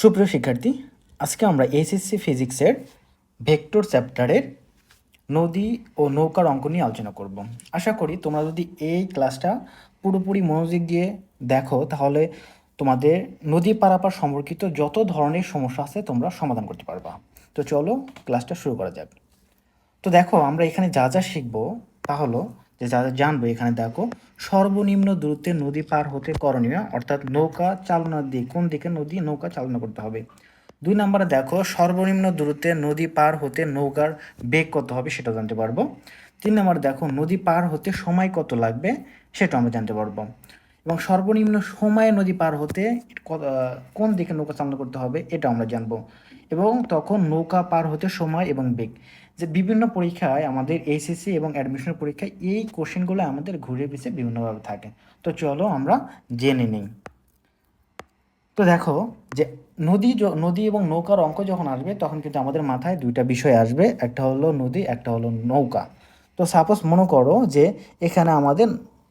সুপ্রিয় শিক্ষার্থী, আজকে আমরা এসএসসি ফিজিক্সের ভেক্টর চ্যাপ্টারের নদী ও নৌকার অঙ্ক নিয়ে আলোচনা করব। আশা করি তোমরা যদি এই ক্লাসটা পুরোপুরি মনোযোগ দিয়ে দেখো তাহলে তোমাদের নদী পারাপার সম্পর্কিত যত ধরনের সমস্যা আছে তোমরা সমাধান করতে পারবা। তো চলো ক্লাসটা শুরু করা যাক। তো দেখো আমরা এখানে যা যা শিখবো তা হলো যে যা যা জানবো এখানে দেখো সর্বনিম্ন দূরত্বে নদী পার হতে করণীয়, অর্থাৎ নৌকা চালনার দিক, কোন দিকে নৌকা চালনা করতে হবে। 2 নম্বরে দেখো সর্বনিম্ন দূরত্বে নদী পার হতে নৌকার বেগ কত হবে সেটা জানতে পারবো। 3 নম্বরে দেখো নদী পার হতে সময় কত লাগবে সেটা আমরা জানতে পারবো। এবং সর্বনিম্ন সময়ে নদী পার হতে কোন দিকে নৌকা চালনা করতে হবে এটা আমরা জানবো। এবং তখন নৌকা পার হতে সময় এবং বেগ, যে বিভিন্ন পরীক্ষায় আমাদের এইচএসসি এবং অ্যাডমিশনের পরীক্ষায় এই কোশ্চেনগুলো আমাদের ঘুরে পিছিয়ে বিভিন্নভাবে থাকে। তো চলো আমরা জেনে নিই। তো দেখো যে নদী এবং নৌকার অঙ্ক যখন আসবে তখন কিন্তু আমাদের মাথায় দুইটা বিষয় আসবে, একটা হলো নদী, একটা হলো নৌকা। তো সাপোজ মনে করো যে এখানে আমাদের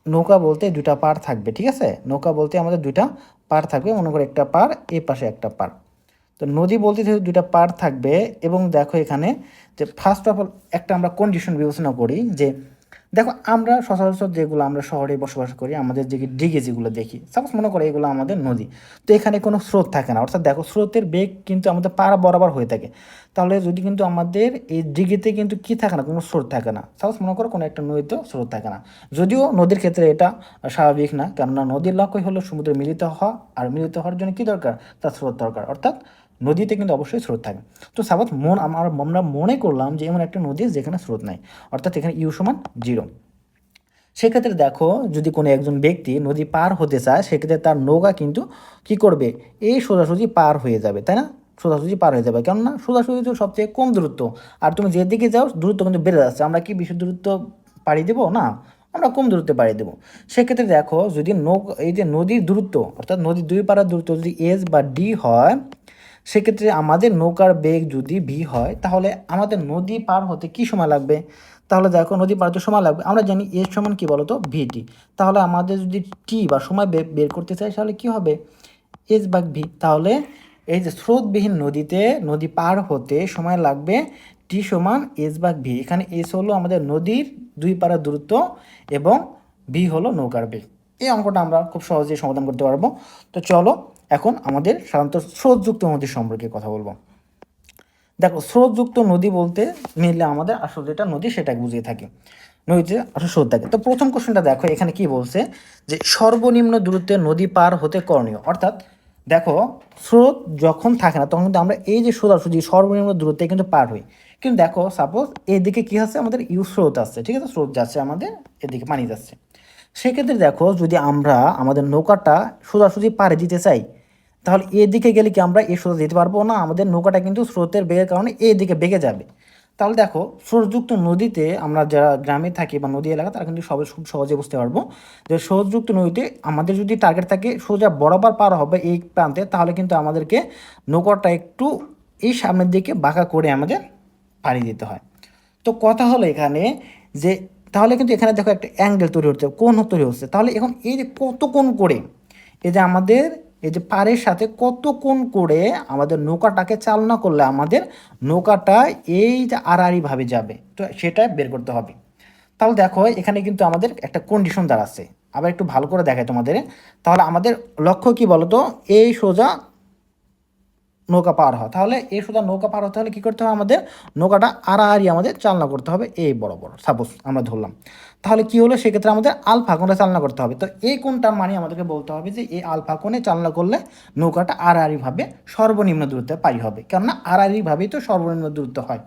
নৌকা বলতে দুইটা পার থাকবে, ঠিক আছে? নৌকা বলতে আমাদের দুইটা পার থাকবে, মনে করো একটা পার, এই পাশে একটা পার। তো নদী বলতে দুইটা পার থাকবে। এবং দেখো এখানে যে ফার্স্ট অফ অল একটা আমরা কন্ডিশন বিবেচনা করি যে দেখো আমরা সচরাচর যেগুলো আমরা শহরে বসবাস করি আমাদের যে দিঘি যেগুলো দেখি, সাপোজ মনে করো এগুলো আমাদের নদী। তো এখানে কোনো স্রোত থাকে না, অর্থাৎ দেখো স্রোতের বেগ কিন্তু আমাদের পাড়া বরাবর হয়ে থাকে। তাহলে যদি কিন্তু আমাদের এই দিঘিতে কিন্তু কি থাকে না, কোনো স্রোত থাকে না। সাপোজ মনে করো কোনো একটা নদীতেও স্রোত থাকে না, যদিও নদীর ক্ষেত্রে এটা স্বাভাবিক না, কেননা নদীর লক্ষ্যই হলো সমুদ্রে মিলিত হওয়া, আর মিলিত হওয়ার জন্য কী দরকার, তার স্রোত দরকার, অর্থাৎ নদীতে কিন্তু অবশ্যই স্রোত থাকে। তো সাপোজ আমরা মনে করলাম যে এমন একটা নদী যেখানে স্রোত নাই, অর্থাৎ এখানে ইউ সমান 0। সেক্ষেত্রে দেখো যদি কোনো একজন ব্যক্তি নদী পার হতে চায় সেক্ষেত্রে তার নৌকা কিন্তু কি করবে, এই সোজাসুজি পার হয়ে যাবে, তাই না? সোজাসুজি পার হয়ে যাবে, কেননা সোজাসুজি তো সবচেয়ে কম দূরত্ব, আর তুমি যেদিকে যাও দূরত্ব কিন্তু বেড়ে যাচ্ছে। আমরা কি বেশি দূরত্ব পাড়ি দেবো না, আমরা কম দূরত্বে পাড়ি দেবো। সেক্ষেত্রে দেখো যদি এই যে নদীর দূরত্ব, অর্থাৎ নদীর দুই পাড়ার দূরত্ব যদি এস বা ডি হয়, সেক্ষেত্রে আমাদের নৌকার বেগ যদি ভি হয় তাহলে আমাদের নদী পার হতে কি সময় লাগবে? তাহলে দেখো নদী পার হতে সময় লাগবে, আমরা জানি এর সমান কি বলতো, ভিটি। তাহলে আমাদের যদি টি বা সময় বের করতে চাই তাহলে কি হবে, এস ভাগ ভি। তাহলে এই যে স্রোতবিহীন নদীতে নদী পার হতে সময় লাগবে টি সমান এস ভাগ ভি। এখানে এস হলো আমাদের নদীর দুই পাড়ার দূরত্ব এবং ভি হলো নৌকার বেগ। এই অঙ্কটা আমরা খুব সহজেই সমাধান করতে পারবো। তো চলো এখন আমাদের সাধারণত স্রোতযুক্ত নদী সম্পর্কে কথা বলবো। দেখো স্রোতযুক্ত নদী বলতে মিললে আমাদের আসলে যেটা নদী সেটা বুঝিয়ে থাকি, নদীতে আসলে স্রোত থাকে। তো প্রথম কোশ্চেনটা দেখো এখানে কি বলছে যে সর্বনিম্ন দূরত্বে নদী পার হতে করণীয়, অর্থাৎ দেখো স্রোত যখন থাকে না তখন কিন্তু আমরা এই যে সোজাসুজি সর্বনিম্ন দূরত্বে কিন্তু পার হই। কিন্তু দেখো সাপোজ এদিকে কি আছে, আমাদের ইউ স্রোত আসছে, ঠিক আছে, স্রোত যাচ্ছে আমাদের এদিকে, পানি যাচ্ছে। সেক্ষেত্রে দেখো যদি আমরা আমাদের নৌকাটা সোজাসুজি পাড়ে দিতে চাই তাহলে এদিকে গেলে কি আমরা এই সোজা যেতে পারবো না, আমাদের নৌকাটা কিন্তু স্রোতের বেগের কারণে এদিকে বেগে যাবে। তাহলে দেখো স্রোতযুক্ত নদীতে আমরা যারা গ্রামে থাকি বা নদী এলাকা তারা কিন্তু সবাই খুব সহজে বুঝতে পারবো যে স্রোতযুক্ত নদীতে আমাদের যদি টার্গেট থাকে সোজা বরাবর পার হবে এই প্রান্তে, তাহলে কিন্তু আমাদেরকে নৌকাটা একটু এই সামনের দিকে বাঁকা করে আমাদের পাড়ি দিতে হয়। তো কথা হলো এখানে যে তাহলে কিন্তু এখানে দেখো একটা অ্যাঙ্গেল তৈরি হচ্ছে, কোণ তৈরি হচ্ছে। তাহলে এখন এই যে কত কোণ করে এই যে আমাদের এই যে পাড়ের সাথে কত কোণ করে আমাদের নৌকাটাকে চালনা করলে আমাদের নৌকাটা এই যে আড়াআড়িভাবে যাবে, তো সেটা বের করতে হবে। তাহলে দেখো এখানে কিন্তু আমাদের একটা কন্ডিশন দাঁড়াচ্ছে, আবার একটু ভালো করে দেখায় তোমাদের। তাহলে আমাদের লক্ষ্য কি বলতো, এই সোজা নৌকা পার হওয়া। তাহলে এই সোজা নৌকা পার হতে হলে কী করতে হবে, আমাদের নৌকাটা আড়াআড়ি আমাদের চালনা করতে হবে এই বরাবর, সাপোজ আমরা ধরলাম। তাহলে কি হলো, সেক্ষেত্রে আমাদের আলফা কোণে চালনা করতে হবে। তো এই কোণটার মানে আমাদেরকে বলতে হবে যে এই আলফা কোণে চালনা করলে নৌকাটা আড়াআড়িভাবে সর্বনিম্ন দূরত্বে পারি হবে, কেননা আড়াআড়িভাবেই তো সর্বনিম্ন দূরত্ব হয়।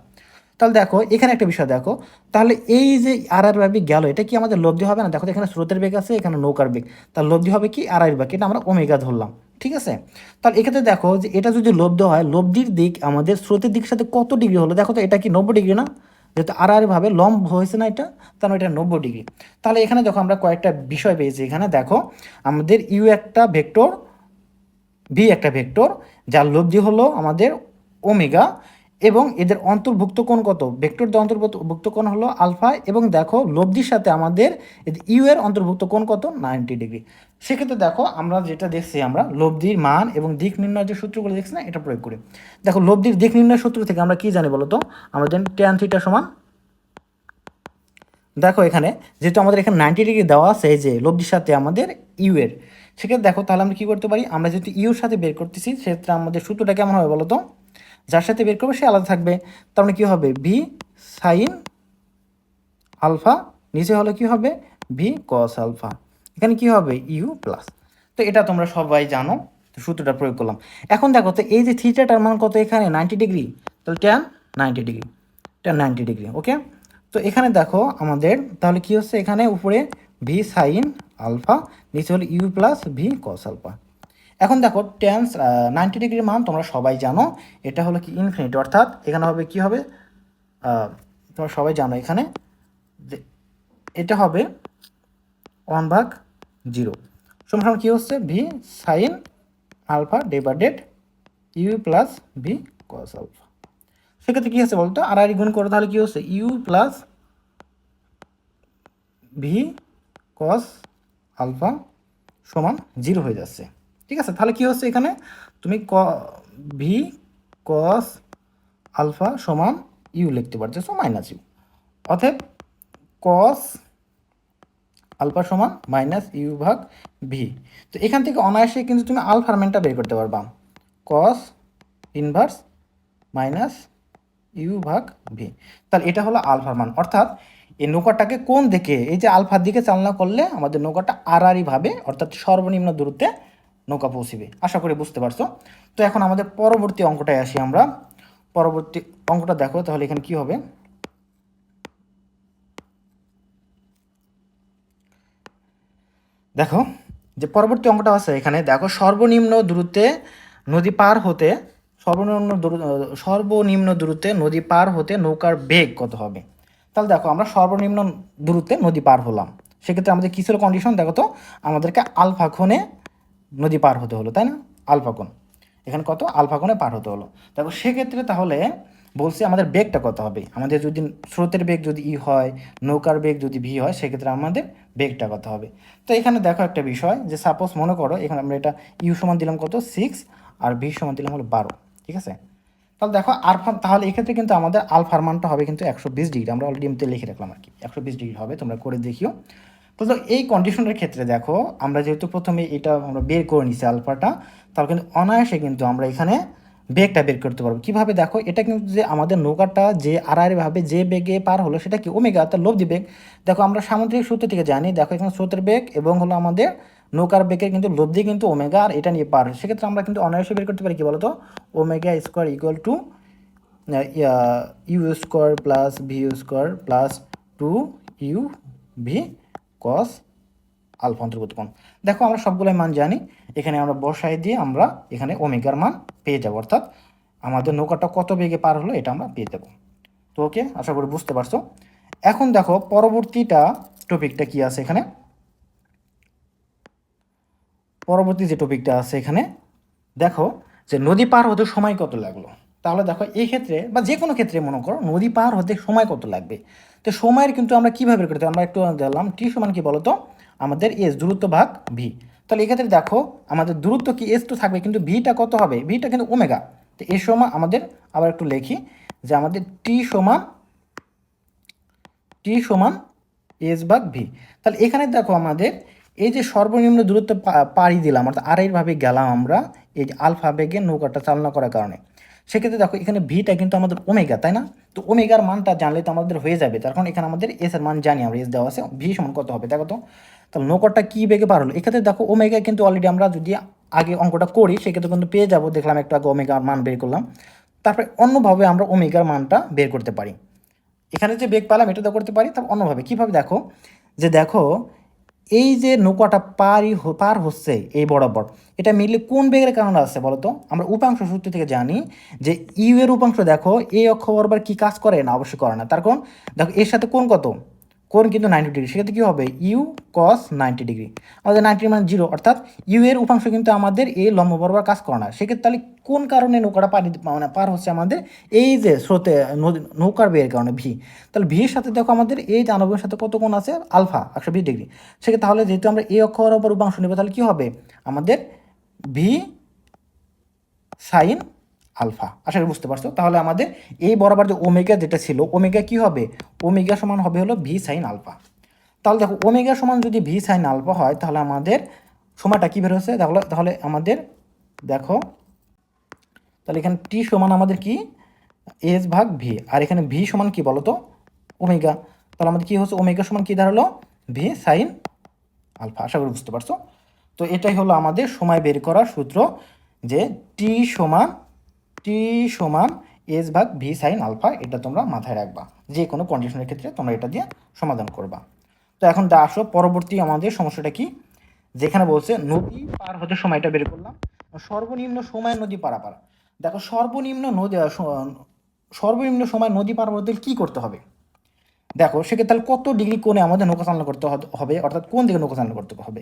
তাহলে দেখো এখানে একটা বিষয় দেখো, তাহলে এই যে আড়াআড়িভাবে গেল এটা কি আমাদের লব্ধি হবে না? দেখো এখানে স্রোতের বেগ আছে, এখানে নৌকার বেগ, তার লব্ধি হবে কি আড়াআড়িভাগ, এটা আমরা ওমেগা ধরলাম, ঠিক আছে। তাহলে এক্ষেত্রে দেখো যে এটা যদি লব্ধ হয়, লব্ধির দিক আমাদের স্রোতের দিকের সাথে কত ডিগ্রি হলো, দেখো তো এটা কি 90 ডিগ্রি না? যেহেতু আড়াআড়িভাবে লম্ব হয়েছে না এটা, তাহলে এটা 90 ডিগ্রি। তাহলে এখানে দেখো আমরা কয়েকটা বিষয় পেয়েছি, এখানে দেখো আমাদের ইউ একটা ভেক্টর, ভি একটা ভেক্টর, যার লব্ধি হলো আমাদের ওমেগা, এবং এদের অন্তর্ভুক্ত কোণ কত, ভেক্টরদের অন্তর্ভুক্ত কোণ হলো আলফা, এবং দেখো লব্ধির সাথে আমাদের ইউ এর অন্তর্ভুক্ত কোণ কত, 90 ডিগ্রি। সেক্ষেত্রে দেখো আমরা যেটা দেখছি, আমরা লব্ধির মান এবং দিক নির্ণয়ের যে সূত্রগুলো দেখছি না, এটা প্রয়োগ করি। দেখো লব্ধির দিক নির্ণয় সূত্র থেকে আমরা কি জানি বলো তো, আমরা জানি ট্যান থিটা সমান, দেখো এখানে যেহেতু আমাদের এখানে 90 ডিগ্রি দেওয়া আছে এই যে লব্ধির সাথে আমাদের ইউ এর, সেক্ষেত্রে দেখো তাহলে আমরা কী করতে পারি, আমরা যেহেতু ইউর সাথে বের করতেছি সেক্ষেত্রে আমাদের সূত্রটা কেমন হবে বলো তো, যার সাথে বের করবে সে আলাদা থাকবে। তার মানে কী হবে, ভি সাইন আলফা, নিচে হলে কি হবে ভি কস আলফা, এখানে কি হবে ইউ প্লাস। তো এটা তোমরা সবাই জানো, তো সূত্রটা প্রয়োগ করলাম। এখন দেখো তো এই যে থিটাটার মান কত এখানে 90 ডিগ্রি, তাহলে ট্যান 90 ডিগ্রি, ট্যান 90 ডিগ্রি, ওকে। তো এখানে দেখো আমাদের তাহলে কি হচ্ছে, এখানে উপরে ভি সাইন আলফা, নিচে হলো u plus v cos alpha. এখন দেখো ট্যান 90 ডিগ্রির মান তোমরা সবাই জানো, এটা হলো কি ইনফিনিটি, অর্থাৎ এখানে হবে কি হবে, তোমরা সবাই জানো এখানে যে এটা হবে 1/0, সমান কী হচ্ছে v sine alpha divided u plus v cos alpha. সেক্ষেত্রে কী হচ্ছে বলতো, আর গুণ করে তাহলে কী হচ্ছে u plus v cos alpha সমান 0 হয়ে যাচ্ছে, ঠিক আছে। তাহলে কী হচ্ছে এখানে তুমি ভি কস আলফা সমান ইউ লিখতে পারতেছো মাইনাস ইউ, অতএব কস আলফা সমান মাইনাস ইউ ভাগ ভি। তো এখান থেকে অনায়াসে কিন্তু তুমি আলফার মানটা বের করতে পারবা, কস ইনভার্স মাইনাস ইউ ভাগ ভি। তাহলে এটা হলো আলফার মান, অর্থাৎ এই নৌকাটাকে কোন দিকে, এই যে আলফার দিকে চালনা করলে আমাদের নৌকাটা আড়াআড়িভাবে অর্থাৎ সর্বনিম্ন দূরত্বে নৌকা পৌঁছিবে। আশা করি বুঝতে পারছো। তো এখন আমাদের পরবর্তী অঙ্কটায় আসি আমরা। পরবর্তী অঙ্কটা দেখো তাহলে এখানে কি হবে, দেখো যে পরবর্তী অঙ্কটা আছে এখানে, দেখো সর্বনিম্ন দূরত্বে নদী পার হতে, সর্বনিম্ন দূরত্বে নদী পার হতে নৌকার বেগ কত হবে। তাহলে দেখো আমরা সর্বনিম্ন দূরত্বে নদী পার হলাম, সেক্ষেত্রে আমাদের কী ছিল কন্ডিশন, দেখো তো আমাদেরকে আলফা কোণে নদী পার হতে হলো, তাই না, আলফা কোণ এখানে কত, আলফা কোণে পার হতে হলো। দেখো সেক্ষেত্রে তাহলে বলছি আমাদের বেগটা কত হবে, আমাদের যদি স্রোতের বেগ যদি ই হয়, নৌকার বেগ যদি ভি হয়, সেক্ষেত্রে আমাদের বেগটা কত হবে। তো এখানে দেখো একটা বিষয়, যে সাপোজ মনে করো এখানে আমরা এটা ইউ সমান দিলাম কত 6 আর ভি সমান দিলাম হলো 12, ঠিক আছে। তাহলে দেখো আলফা, তাহলে এক্ষেত্রে কিন্তু আমাদের আলফার মানটা হবে কিন্তু 120 ডিগ্রি, আমরা অলরেডি এমতে লিখে রাখলাম আর কি, 120 ডিগ্রি হবে, তোমরা করে দেখিও। তো এই কন্ডিশনের ক্ষেত্রে দেখো আমরা যেহেতু প্রথমে এটা আমরা বের করে নিছি আলফাটা, তাহলে কিন্তু অনায়াসে কিন্তু আমরা এখানে বেগটা বের করতে পারবো। কীভাবে, দেখো এটা কিন্তু যে আমাদের নৌকাটা যে আড়াআড়িভাবে যে বেগে পার হলো সেটা কি ওমেগা, অর্থাৎ লব্ধি বেগ। দেখো আমরা সামুদ্রিক সূত্র থেকে জানি, দেখো এখানে স্রোতের বেগ এবং হলো আমাদের নৌকার বেগের কিন্তু লব্ধি কিন্তু ওমেগা, আর এটা নিয়ে পার, সেক্ষেত্রে আমরা কিন্তু অনায়াসে বের করতে পারি কি বলতো, omega square equal to u square plus v square plus 2 u v cos alpha অন্তর্গত কোণ। দেখো আমরা সবগুলোই মান জানি, এখানে আমরা বসাই দিয়ে আমরা এখানে ওমেগার মান পেয়ে যাবো, অর্থাৎ আমাদের নৌকাটা কত বেগে পার হলো এটা আমরা পেয়ে যাবো। তো ওকে, আশা করি বুঝতে পারছো। এখন দেখো পরবর্তীটা টপিকটা কি আছে এখানে, পরবর্তী যে টপিকটা আছে এখানে দেখো যে নদী পার হতে সময় কত লাগলো। তাহলে দেখো এই ক্ষেত্রে বা যে কোনো ক্ষেত্রে মনে করো নদী পার হতে সময় কত লাগবে। তো সময়ের কিন্তু আমরা কীভাবে বের করতে, আমরা একটু দিলাম টি সমান কি বলতো, আমাদের এস দূরত্ব ভাগ ভি। তাহলে এক্ষেত্রে দেখো আমাদের দূরত্ব কি এস তো থাকবে, কিন্তু ভিটা কত হবে, ভিটা কিন্তু ওমেগা। তো এর সমান আমাদের আবার একটু লিখি যে আমাদের টি সমান এস ভাগ ভি। তাহলে এখানে দেখো আমাদের এই যে সর্বনিম্ন দূরত্ব পাড়ি দিলাম, অর্থাৎ আড়াইভাবে গেলাম আমরা এই যে আলফা বেগে নৌকাটা চালনা করার কারণে, সেক্ষেত্রে দেখো এখানে ভিটা কিন্তু আমাদের ওমেগা, তাই না। তো ওমেগার মানটা জানলে তো আমাদের হয়ে যাবে, তার কারণ এখানে আমাদের এস এর মান জানি আমরা, এস দেওয়া আছে, ভি সমান কত হবে দেখো তো। তাহলে নৌকাটা কী বেগে পার হলো, এক্ষেত্রে দেখো ওমেগা কিন্তু অলরেডি আমরা যদি আগে অঙ্কটা করি সেক্ষেত্রে কিন্তু পেয়ে যাবো, দেখলাম একটু আগে ওমেগার মান বের করলাম, তারপরে অন্যভাবে আমরা ওমেগার মানটা বের করতে পারি। এখানে যে বেগ পেলাম এটা তো করতে পারি, তার অন্যভাবে কীভাবে, দেখো যে দেখো এই যে নৌকাটা পার হচ্ছে এই বরাবর, এটা মিললে কোন বেগের কারণে আসছে বলো তো। আমরা উপাংশ সূত্র থেকে জানি যে ইউ এর উপাংশ দেখো এই অক্ষ বরাবর কি কাজ করে না, অবশ্যই করে না, তার কারণ দেখো এর সাথে কোন কত, কোণ কিন্তু 90 ডিগ্রি, সেক্ষেত্রে কী হবে ইউ কস 90 ডিগ্রি। আমাদের 90 মানে 0, অর্থাৎ ইউ এর উপাংশ কিন্তু আমাদের এই লম্ব বরাবর কাজ করে না। সেক্ষেত্রে তাহলে কোন কারণে নৌকাটা পানি মানে পার হচ্ছে আমাদের এই যে স্রোতে নৌকার বেয়ের কারণে ভি। তাহলে ভির সাথে দেখো আমাদের এই আণবিকের সাথে কত কোণ আছে আলফা 120 ডিগ্রি। সেক্ষেত্রে তাহলে যেহেতু আমরা এই অক্ষ বরাবর উপাংশ নেব তাহলে কী হবে আমাদের ভি সাইন আলফা। আশা করি বুঝতে পারছো। তাহলে আমাদের এই বরাবর যে ওমেগা যেটা ছিল ওমেগা কি হবে, ওমেগা সমান হবে হলো ভি সাইন আলফা। তাহলে দেখো ওমেগা সমান যদি ভি সাইন আলফা হয় তাহলে আমাদের সময়টা কী বের হচ্ছে তাহলে আমাদের দেখো তাহলে এখানে টি সমান আমাদের কি এস ভাগ ভি, আর এখানে ভি সমান কি বলো তো ওমেগা। তাহলে আমাদের কী হচ্ছে ওমেগা সমান কী দাঁড়ালো ভি সাইন আলফা। আশা করি বুঝতে পারছো। তো এটাই হলো আমাদের সময় বের করার সূত্র, যে টি সমান এস ভাগ ভি সাইন আলফা। এটা তোমরা মাথায় রাখবা, যে কোনো কন্ডিশনের ক্ষেত্রে তোমরা এটা দিয়ে সমাধান করবা। তো এখন আসো পরবর্তী আমাদের সমস্যাটা কি, যেখানে বলছে নদী পার হতে সময়টা বের করলাম, সর্বনিম্ন সময় নদী পারাপার। দেখো সর্বনিম্ন সময় নদী পার হতে কী করতে হবে, দেখো সেক্ষেত্রে তাহলে কত ডিগ্রি কোণে আমাদের নৌকা চালনা করতে হবে, অর্থাৎ কোন দিকে নৌকা চালনা করতে হবে।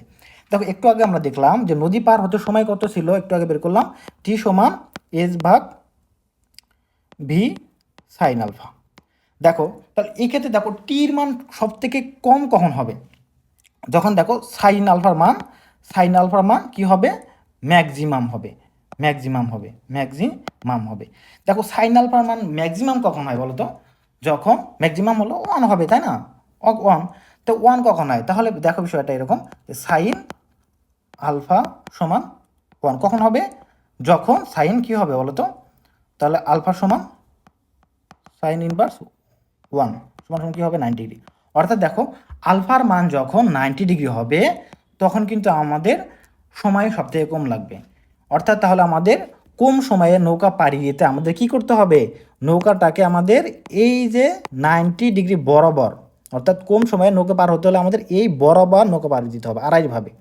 দেখো একটু আগে আমরা দেখলাম যে নদী পার হতে সময় কত ছিল, একটু আগে বের করলাম টি সমান এস ভাগ ভি সাইন আলফা। দেখো তাহলে এই ক্ষেত্রে দেখো টির মান সব থেকে কম কখন হবে, যখন দেখো সাইন আলফার মান কি হবে ম্যাক্সিমাম হবে। দেখো সাইন আলফার মান ম্যাক্সিমাম কখন হয় বলো তো, যখন ম্যাক্সিমাম হলো 1 হবে, তাই না 1। তো 1 কখন হয়, তাহলে দেখো বিষয়টা এরকম সাইন আলফা সমান 1 কখন হবে, যখন সাইন কি হবে বলো তো, তাহলে আলফা সমান সাইন ইনভার্স 1 সমান কী হবে 90 ডিগ্রি। অর্থাৎ দেখো আলফার মান যখন 90 ডিগ্রি হবে তখন কিন্তু আমাদের সময় সবথেকে কম লাগবে। অর্থাৎ তাহলে আমাদের কম সময়ে নৌকা পাড়ি দিতে আমাদের কি করতে হবে, নৌকাটাকে আমাদের এই যে 90 ডিগ্রি বরাবর, অর্থাৎ কম সময়ে নৌকা পার হতে হলে আমাদের এই বরাবর নৌকা পাড়ি দিতে হবে আড়াইভাবে।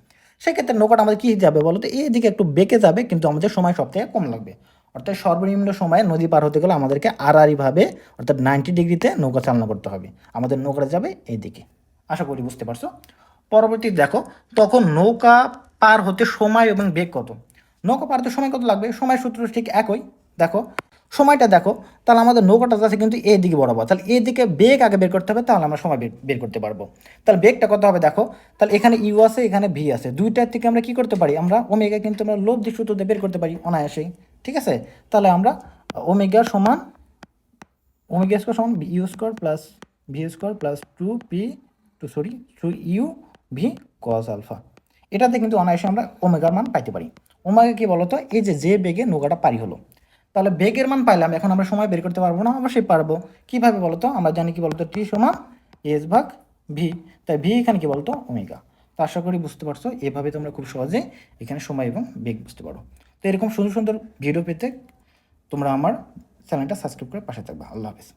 সেক্ষেত্রে নৌকাটা আমাদের কী যাবে বলো তো, এইদিকে একটু বেঁকে যাবে, কিন্তু আমাদের সময় সবথেকে কম লাগবে। অর্থাৎ সর্বনিম্ন সময়ে নদী পার হতে গেলে আমাদেরকে আড়াআড়িভাবে অর্থাৎ 90 ডিগ্রিতে নৌকা চালনা করতে হবে, আমাদের নৌকাটা যাবে এই দিকে। আশা করি বুঝতে পারছো। পরবর্তী দেখো তখন নৌকা পার হতে সময় এবং বেগ কত, নৌকা পার হতে সময় কত লাগবে, সময় সূত্র ঠিক একই। দেখো সময়টা দেখো, তাহলে আমাদের নৌকাটা যাচ্ছে কিন্তু এই দিকে বরাবর, তাহলে এই দিকে বেগ আগে বের করতে হবে, তাহলে আমরা সময় বের করতে পারবো। তাহলে বেগটা কত হবে দেখো, তাহলে এখানে ইউ আছে এখানে ভি আছে, দুইটার থেকে আমরা কি করতে পারি, আমরা ওমেগা কিন্তু আমরা লব্ধি সূত্রতে বের করতে পারি অনায়াসেই। ঠিক আছে, তাহলে আমরা ওমেগা স্কোয়ার সমান u square plus v square plus 2 u v cos alpha, এটাতে কিন্তু অনায়াসে আমরা ওমেগার মান পাইতে পারি। ওমেগা কি বলতো, এই যে বেগে নৌকাটা পারি হলো, তাহলে বেগের মান পাইলাম, এখন আমরা সময় বের করতে পারবো না, অবশ্যই পারবো। কীভাবে বলতো, আমরা জানি কি বলতো টি সমান এস ভাগ ভি, তাই ভি এখানে কি বলতো ওমেগা। তো আশা করি বুঝতে পারছো, এভাবে তোমরা খুব সহজে এখানে সময় এবং বেগ বুঝতে পারো। তো এরকম সুন্দর সুন্দর ভিডিও পেতে তোমরা আমার চ্যানেলটা সাবস্ক্রাইব করে পাশে থাকবে। আল্লাহ হাফেজ।